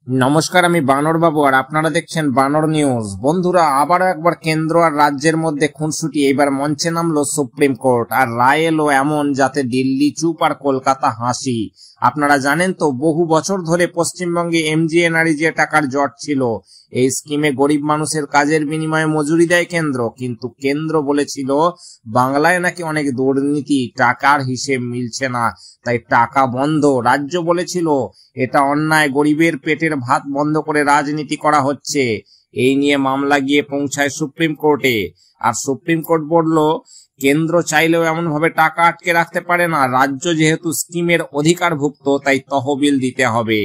নমস্কার, আমি বানর বাবু আর আপনারা দেখছেন বানর নিউজ। বন্ধুরা, আবারও একবার কেন্দ্র আর রাজ্যের মধ্যে খুনসুটি। এইবার মঞ্চে নামলো সুপ্রিম কোর্ট, আর রায় এলো এমন যাতে দিল্লি চুপ আর কলকাতা হাসি। আপনারা জানেন তো, বহু বছর ধরে পশ্চিমবঙ্গে MGNREGA টাকার জট ছিল। এই স্কিমে গরিব মানুষের কাজের বিনিময়ে মজুরি দেয় কেন্দ্র, কিন্তু কেন্দ্র বলেছিল বাংলায় নাকি অনেক দুর্নীতি, টাকার হিসেব মিলছে না, তাই টাকা বন্ধ। রাজ্য বলেছিল এটা অন্যায়, গরিবের পেটের ভাত বন্ধ করে রাজনীতি করা হচ্ছে। এই নিয়ে মামলা গিয়ে পৌঁছায় সুপ্রিম কোর্টে, আর সুপ্রিম কোর্ট বলল কেন্দ্র চাইলেও এমন ভাবে টাকা আটকে রাখতে পারে না, রাজ্য যেহেতু স্কিমের অধিকারভুক্ত তাই তহবিল দিতে হবে।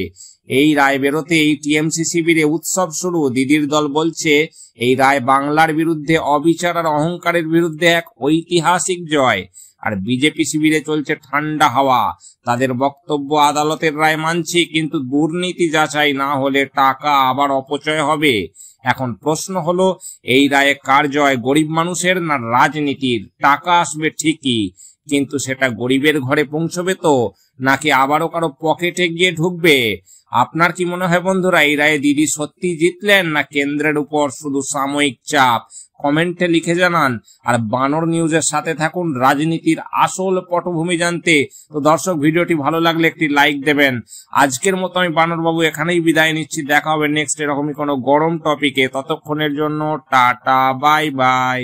এই রায় বেরোতেই TMC শিবিরে উৎসব শুরু। দিদির দল বলছে এই রায় বাংলার বিরুদ্ধে অবিচার আর অহংকারের বিরুদ্ধে এক ঐতিহাসিক জয়। আর বিজেপি শিবিরে চলছে ঠান্ডা হাওয়া। তাদের বক্তব্য, আদালতের রায় মানছি, কিন্তু দুর্নীতি যাচাই না হলে টাকা আবার অপচয় হবে। এখন প্রশ্ন হলো, এই রায়ে কার জয়, গরিব মানুষের না রাজনীতির? টাকা আসবে ঠিকই, কিন্তু সেটা গরিবের ঘরে পৌঁছবে তো, নাকি আবারও কারো পকেটে গিয়ে ঢুকবে? আপনার কি মনে হয় বন্ধুরা, এই রায়ে দিদি সত্যি জিতলেন, না কেন্দ্রের উপর শুধু সাময়িক চাপ? কমেন্টে লিখে জানান। আর বানর নিউজের সাথে থাকুন রাজনীতির আসল পটভূমি জানতে। তো দর্শক, ভিডিওটি ভালো লাগলে একটি লাইক দেবেন। আজকের মতো আমি বানর বাবু এখানেই বিদায় নিচ্ছি। দেখা হবে নেক্সট এরকমই কোনো গরম টপিকে। ততক্ষণের জন্য টাটা, বাই বাই।